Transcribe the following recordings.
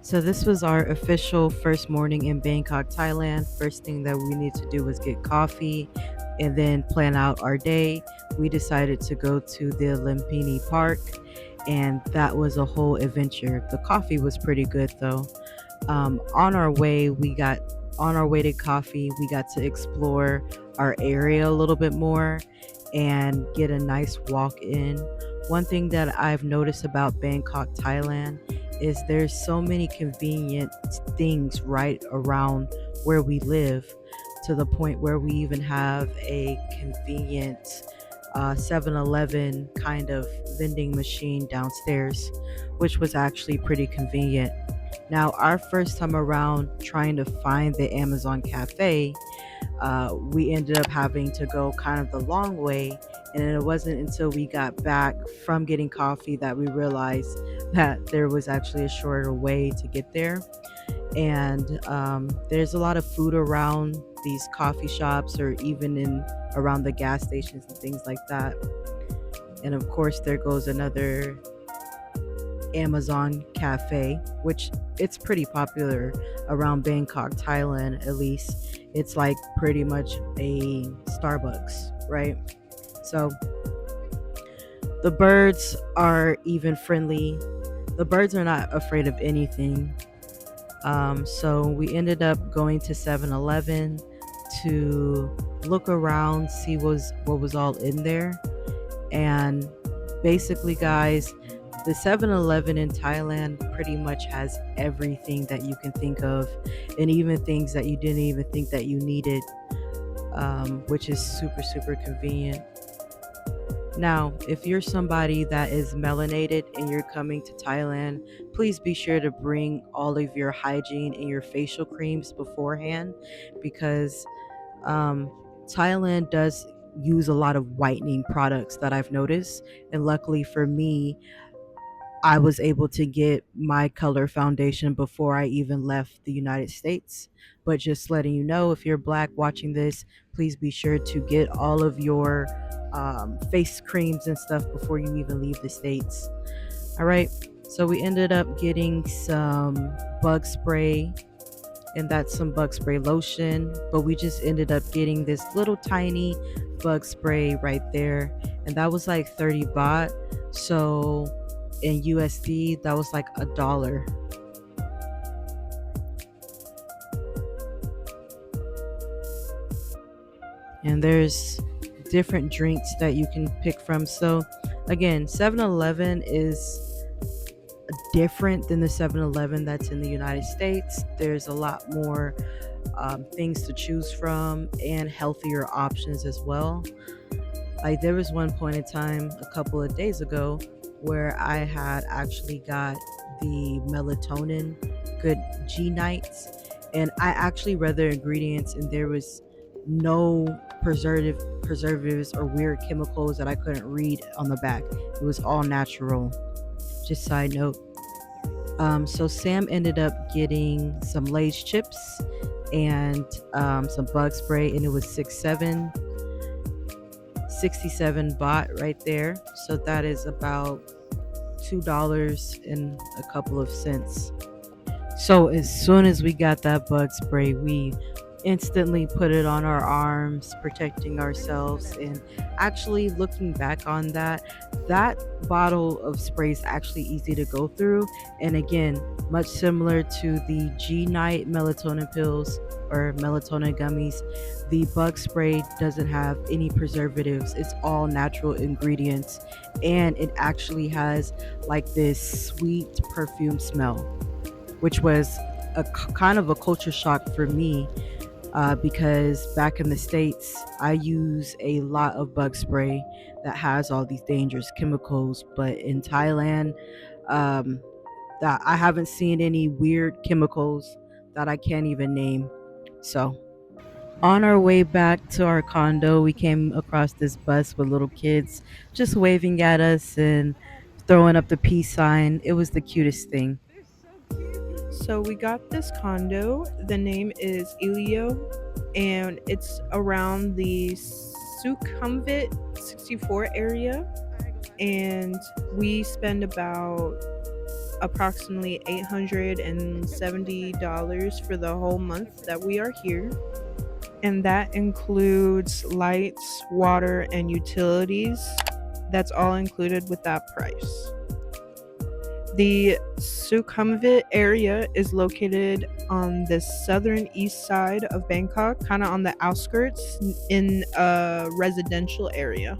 So this was our official first morning in Bangkok, Thailand. First thing that we need to do was get coffee and then plan out our day. We decided to go to the Lumpini Park, and that was a whole adventure. The coffee was pretty good though. On our way, to coffee. We got to explore our area a little bit more and get a nice walk in. One thing that I've noticed about Bangkok, Thailand, is there's so many convenient things right around where we live, to the point where we even have a convenient 7-Eleven kind of vending machine downstairs, which was actually pretty convenient. Now, our first time around trying to find the Amazon Cafe, we ended up having to go kind of the long way. And it wasn't until we got back from getting coffee that we realized that there was actually a shorter way to get there. And there's a lot of food around these coffee shops, or even in around the gas stations and things like that. And of course, there goes another Amazon Cafe, which it's pretty popular around Bangkok, Thailand at least. It's like pretty much a Starbucks, right? So the birds are even friendly. The birds are not afraid of anything. So we ended up going to 7-Eleven to look around, see what was all in there. And basically, guys, the 7-Eleven in Thailand pretty much has everything that you can think of, and even things that you didn't even think that you needed, which is super, super convenient. Now, if you're somebody that is melanated and you're coming to Thailand, please be sure to bring all of your hygiene and your facial creams beforehand, because um, Thailand does use a lot of whitening products that I've noticed. And luckily for me, I was able to get my color foundation before I even left the United States. But just letting you know, if you're black watching this, please be sure to get all of your face creams and stuff before you even leave the States. All right. So we ended up getting some bug spray, and that's some bug spray lotion. But we just ended up getting this little tiny bug spray right there. And that was like 30 baht. So in USD, that was like $1. And there's different drinks that you can pick from. So again, 7-Eleven is different than the 7-Eleven that's in the United States. There's a lot more things to choose from and healthier options as well. Like there was one point in time a couple of days ago where I had actually got the melatonin good G nights, and I actually read their ingredients, and there was no preservatives or weird chemicals that I couldn't read on the back. It was all natural. Just side note. So Sam ended up getting some Lay's chips and some bug spray, and it was 67 baht right there. So that is about $2 and a couple of cents. So as soon as we got that bug spray, we instantly put it on our arms, protecting ourselves. And actually, looking back on that, that bottle of spray is actually easy to go through. And again, much similar to the G Night melatonin pills or melatonin gummies, the bug spray doesn't have any preservatives. It's all natural ingredients, and it actually has like this sweet perfume smell, which was kind of a culture shock for me, because back in the States, I use a lot of bug spray that has all these dangerous chemicals. But in Thailand, um, that I haven't seen any weird chemicals that I can't even name. So on our way back to our condo, we came across this bus with little kids just waving at us and throwing up the peace sign. It was the cutest thing. So we got this condo. The name is Elio, and it's around the Sukhumvit 64 area. And we spend about approximately $870 for the whole month that we are here. And that includes lights, water, and utilities. That's all included with that price. The Sukhumvit area is located on the southern east side of Bangkok, kind of on the outskirts in a residential area.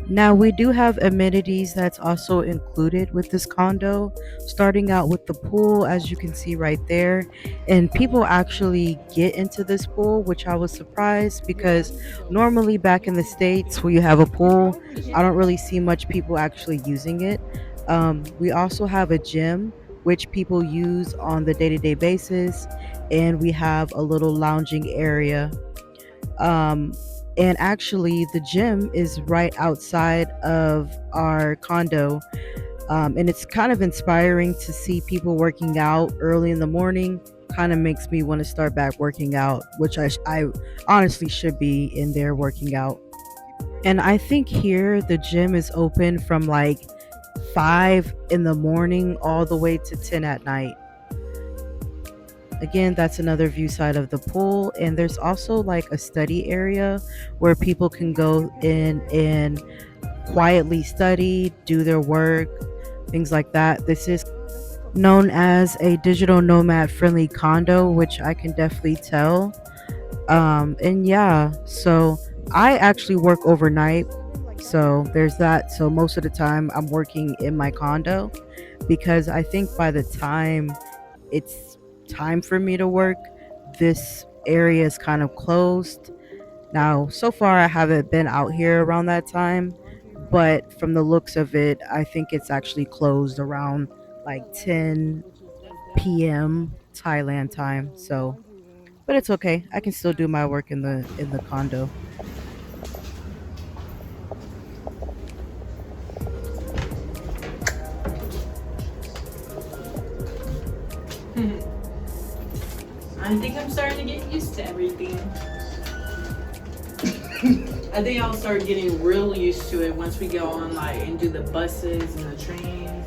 Now, we do have amenities that's also included with this condo, starting out with the pool, as you can see right there. And people actually get into this pool, which I was surprised because normally back in the States where you have a pool, I don't really see much people actually using it. We also have a gym, which people use on the day to day basis, and we have a little lounging area. Um, and actually, the gym is right outside of our condo. And it's kind of inspiring to see people working out early in the morning. Kind of makes me want to start back working out, which I honestly should be in there working out. And I think here the gym is open from like 5 in the morning all the way to 10 at night. Again, that's another view side of the pool. And there's also like a study area where people can go in and quietly study, do their work, things like that. This is known as a digital nomad friendly condo, which I can definitely tell. And yeah, so I actually work overnight. So there's that. So most of the time I'm working in my condo because I think by the time it's time for me to work, this area is kind of closed. Now, so far, I haven't been out here around that time, but from the looks of it, I think it's actually closed around like 10 p.m. Thailand time. So, but it's okay. I can still do my work in the condo. I think I'm starting to get used to everything. I think I'll start getting real used to it once we go on like and do the buses and the trains.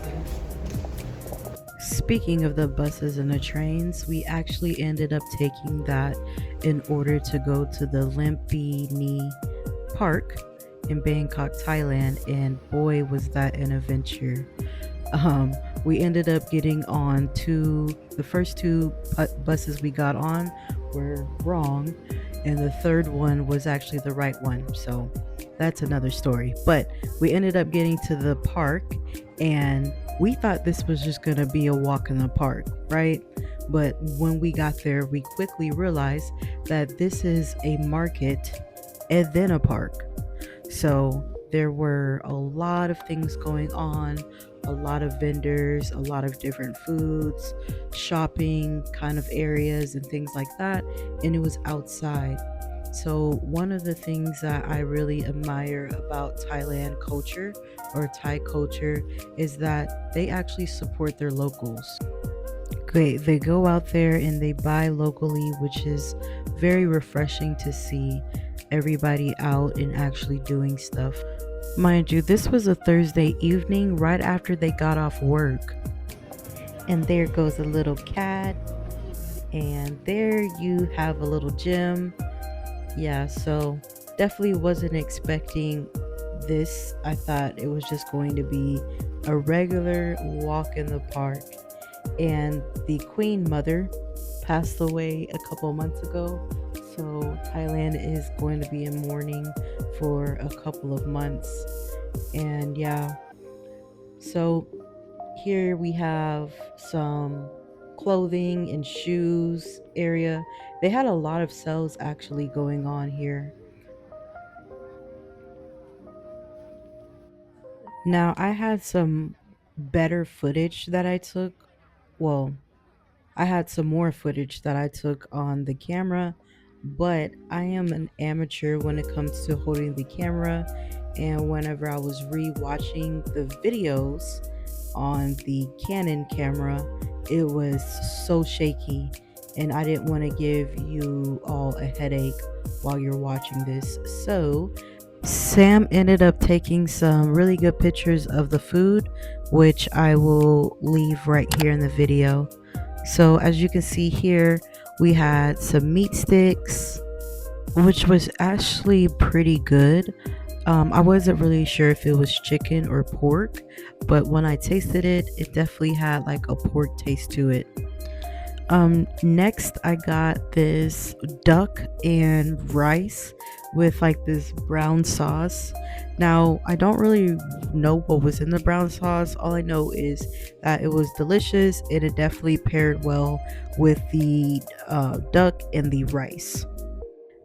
Speaking of the buses and the trains, we actually ended up taking that in order to go to the Lumpini Park in Bangkok, Thailand, and boy, was that an adventure. We ended up getting on the first two buses we got on were wrong, and the third one was actually the right one. So that's another story. But we ended up getting to the park, and we thought this was just going to be a walk in the park, right? But when we got there, we quickly realized that this is a market and then a park. So there were a lot of things going on, a lot of vendors, a lot of different foods, shopping kind of areas, and things like that. And it was outside. So, one of the things that I really admire about Thailand culture or Thai culture is that they actually support their locals. They go out there and they buy locally, which is very refreshing to see everybody out and actually doing stuff. Mind you, this was a Thursday evening right after they got off work. And there goes a little cat. And there you have a little gym. Yeah, so definitely wasn't expecting this. I thought it was just going to be a regular walk in the park. And the Queen Mother passed away a couple months ago. So Thailand is going to be in mourning for a couple of months. And yeah, so here we have some clothing and shoes area. They had a lot of sales actually going on here. Now, I had some better footage that I took. Well, I had some more footage that I took on the camera, but I am an amateur when it comes to holding the camera. And whenever I was re-watching the videos on the Canon camera, it was so shaky, and I didn't want to give you all a headache while you're watching this. So Sam ended up taking some really good pictures of the food, which I will leave right here in the video. So as you can see here, we had some meat sticks, which was actually pretty good. I wasn't really sure if it was chicken or pork, but when I tasted it, it definitely had like a pork taste to it. Next I got this duck and rice with like this brown sauce. Now, I don't really know what was in the brown sauce. All I know is that it was delicious and it definitely paired well with the duck and the rice.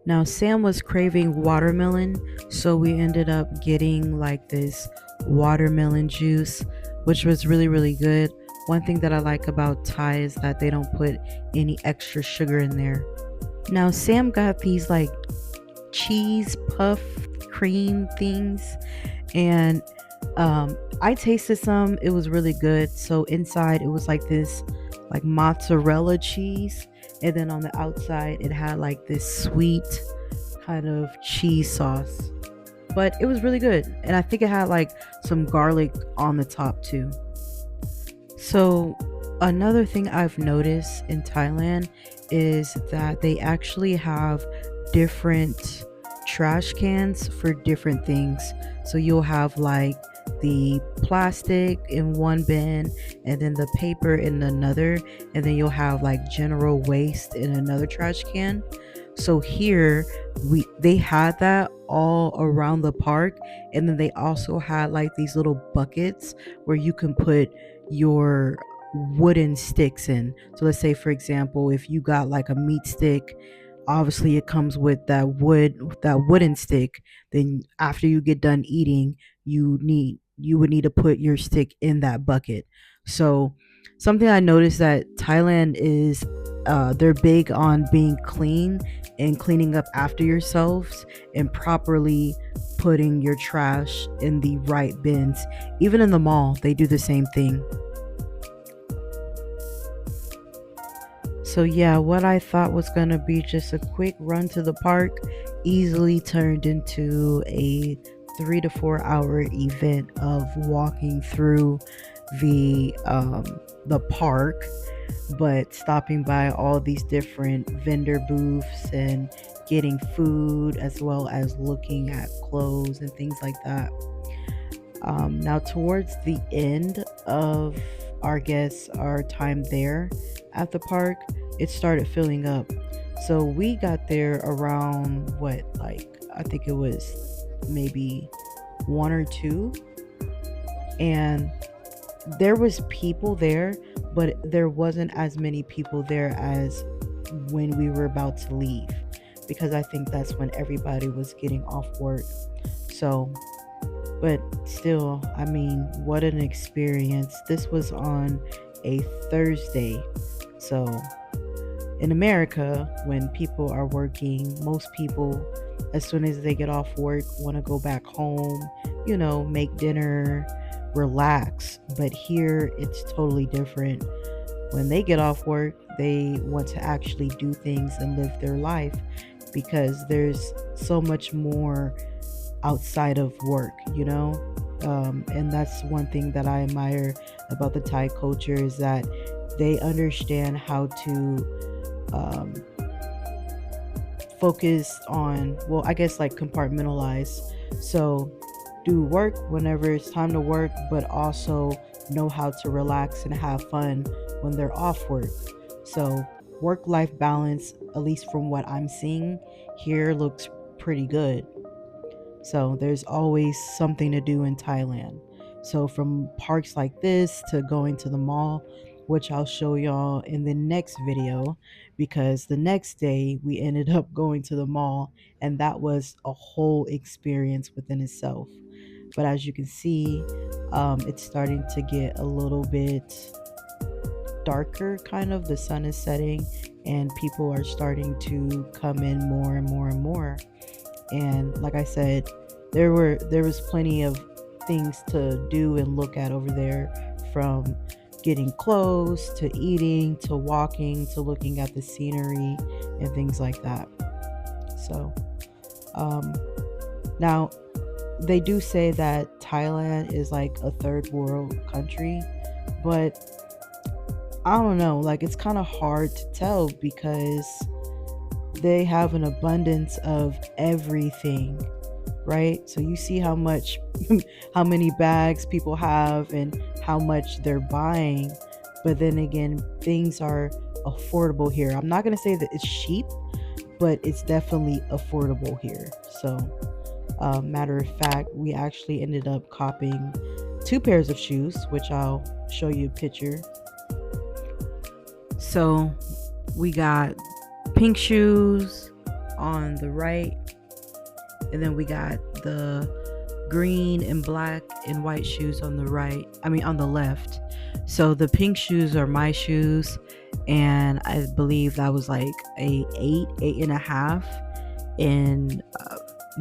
Now, Sam was craving watermelon, so we ended up getting like this watermelon juice, which was really, really good. One thing that I like about Thai is that they don't put any extra sugar in there. Now, Sam got these like cheese puff cream things, and I tasted some. It was really good. So, inside, it was like this like mozzarella cheese, and then on the outside it had like this sweet kind of cheese sauce, but it was really good, and I think it had like some garlic on the top too. So another thing I've noticed in Thailand is that they actually have different trash cans for different things. So you'll have like the plastic in one bin, and then the paper in another, and then you'll have like general waste in another trash can. So here they had that all around the park, and then they also had like these little buckets where you can put your wooden sticks in. So let's say for example, if you got like a meat stick, obviously it comes with that wooden stick. Then after you get done eating, you would need to put your stick in that bucket. So something I noticed that Thailand is they're big on being clean and cleaning up after yourselves and properly putting your trash in the right bins. Even in the mall, they do the same thing. So yeah, what I thought was gonna be just a quick run to the park easily turned into a 3 to 4 hour event of walking through the park, but stopping by all these different vendor booths and getting food as well as looking at clothes and things like that. Now, towards the end of our time there at the park, it started filling up. So we got there around what, like, I think it was maybe 1 or 2, and there was people there, but there wasn't as many people there as when we were about to leave, because I think that's when everybody was getting off work. So but still, I mean, what an experience. This was on a Thursday. So in America, when people are working, most people, as soon as they get off work, want to go back home, make dinner, relax. But here, it's totally different. When they get off work, they want to actually do things and live their life, because there's so much more outside of work, and that's one thing that I admire about the Thai culture, is that they understand how to focus on, well, I guess like compartmentalize. So do work whenever it's time to work, but also know how to relax and have fun when they're off work. So work life balance, at least from what I'm seeing here, looks pretty good. So there's always something to do in Thailand. So from parks like this to going to the mall, which I'll show y'all in the next video, because the next day we ended up going to the mall, and that was a whole experience within itself. But as you can see, it's starting to get a little bit darker, kind of. The sun is setting and people are starting to come in more and more and more. And like I said, there was plenty of things to do and look at over there, from getting clothes to eating to walking to looking at the scenery and things like that. So now they do say that Thailand is like a third world country, but I don't know, like it's kind of hard to tell because they have an abundance of everything, right? So you see how much how many bags people have and how much they're buying, but then again, things are affordable here. I'm not going to say that it's cheap, but it's definitely affordable here. So matter of fact, we actually ended up copying two pairs of shoes, which I'll show you a picture. So we got pink shoes on the right, and then we got the green and black and white shoes on the right. I mean, on the left. So the pink shoes are my shoes, and I believe that was like a 8.5 in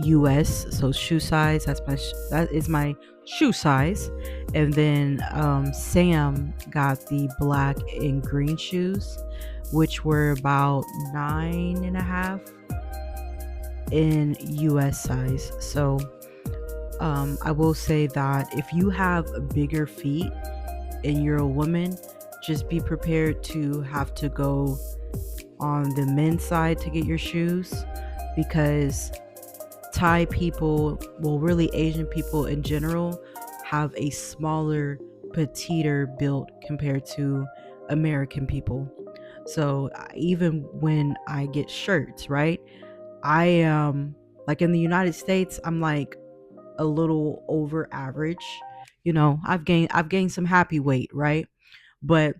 US. So shoe size. That is my shoe size. And then Sam got the black and green shoes, which were about 9.5 in US size. So I will say that if you have bigger feet and you're a woman, just be prepared to have to go on the men's side to get your shoes, because Thai people, well, really Asian people in general, have a smaller, petiter build compared to American people. So even when I get shirts, right? I am like in the United States, I'm like a little over average. You know, I've gained some happy weight, right? But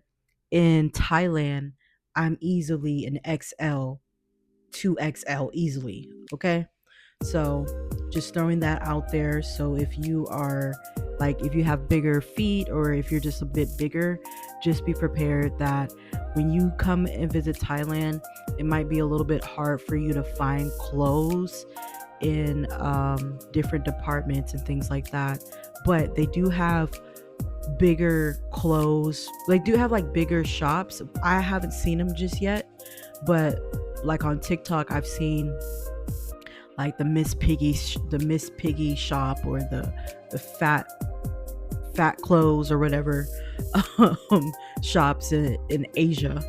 in Thailand, I'm easily an XL, 2XL easily, okay? So, just throwing that out there. So if you are like, if you have bigger feet or if you're just a bit bigger, just be prepared that when you come and visit Thailand, it might be a little bit hard for you to find clothes in different departments and things like that. But they do have bigger clothes. They do have like bigger shops. I haven't seen them just yet, but like on TikTok, I've seen like the Miss Piggy shop, or the fat clothes or whatever shops in Asia.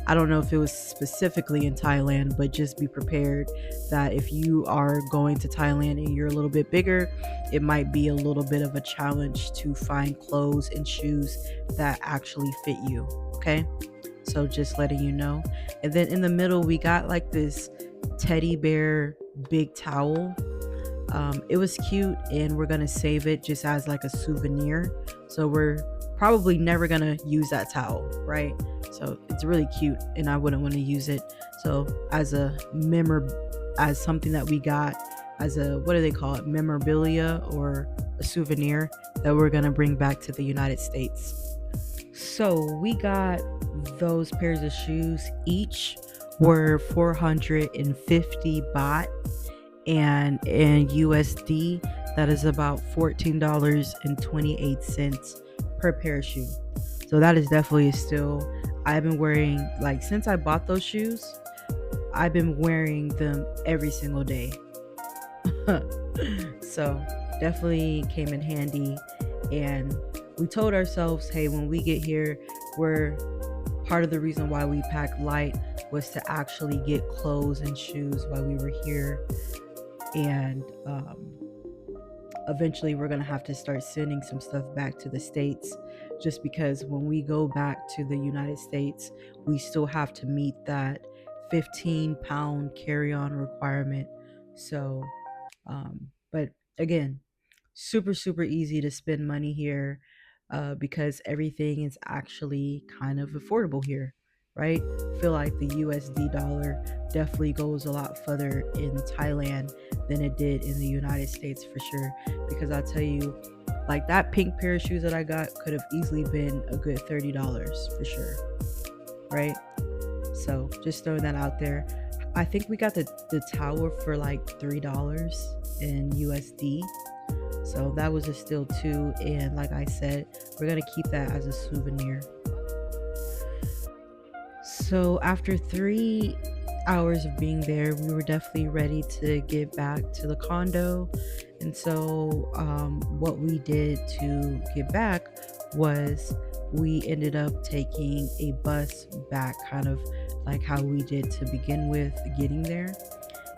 I don't know if it was specifically in Thailand, but just be prepared that if you are going to Thailand and you're a little bit bigger, it might be a little bit of a challenge to find clothes and shoes that actually fit you. Okay, so just letting you know. And then in the middle, we got like this teddy bear big towel. It was cute, and we're gonna save it just as like a souvenir. So we're probably never gonna use that towel, right? So it's really cute, and I wouldn't want to use it. So as a as something that we got as a, what do they call it, memorabilia or a souvenir that we're gonna bring back to the United States. So we got those pairs of shoes. Each were 450 baht, and in USD, that is about $14.28 per pair of shoes. So that is definitely a steal. I've been wearing, like, since I bought those shoes, I've been wearing them every single day. So definitely came in handy. And we told ourselves, hey, when we get here, we're part of the reason why we packed light was to actually get clothes and shoes while we were here. And eventually we're going to have to start sending some stuff back to the States, just because when we go back to the United States, we still have to meet that 15-pound carry-on requirement. So but again, super easy to spend money here, because everything is actually kind of affordable here, right? I feel like the USD dollar definitely goes a lot further in Thailand than it did in the United States, for sure. Because I'll tell you, like, that pink pair of shoes that I got could have easily been a good $30 for sure, right? So just throwing that out there. I think we got the towel for like $3 in USD. So that was a steal too. And like I said, we're going to keep that as a souvenir. So after 3 hours of being there, we were definitely ready to get back to the condo. And so, what we did to get back was we ended up taking a bus back, kind of like how we did to begin with getting there.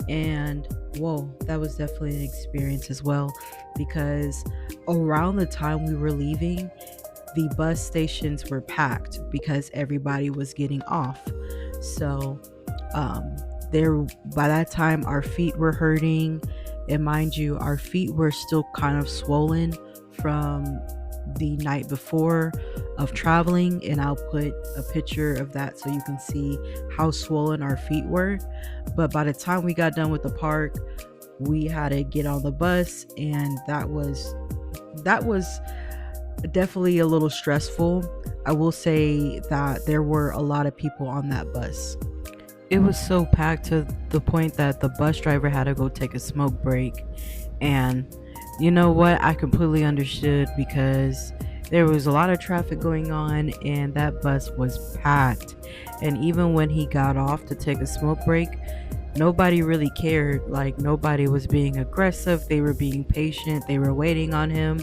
And whoa, that was definitely an experience as well, because around the time we were leaving, the bus stations were packed because everybody was getting off. So um there by that time our feet were hurting, and mind you, our feet were still kind of swollen from the night before of traveling, and I'll put a picture of that so you can see how swollen our feet were. But by the time we got done with the park, we had to get on the bus, and that was definitely a little stressful. I will say that there were a lot of people on that bus. It was so packed to the point that the bus driver had to go take a smoke break. And you know what? I completely understood, because there was a lot of traffic going on and that bus was packed. And even when he got off to take a smoke break, nobody really cared. Like, nobody was being aggressive. They were being patient. They were waiting on him.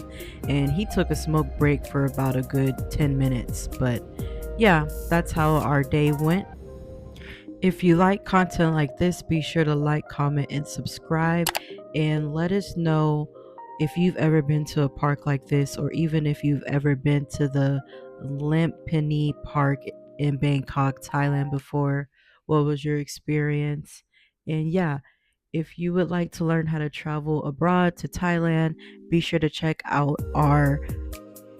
And he took a smoke break for about a good 10 minutes. But yeah, that's how our day went. If you like content like this, be sure to like, comment, and subscribe. And let us know if you've ever been to a park like this, or even if you've ever been to the Limpini Park in Bangkok, Thailand before. What was your experience? And yeah, if you would like to learn how to travel abroad to Thailand, be sure to check out our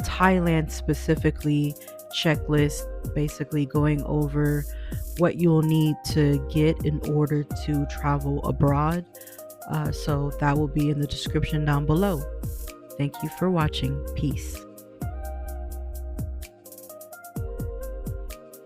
Thailand specifically checklist, basically going over what you'll need to get in order to travel abroad. So that will be in the description down below. Thank you for watching. Peace.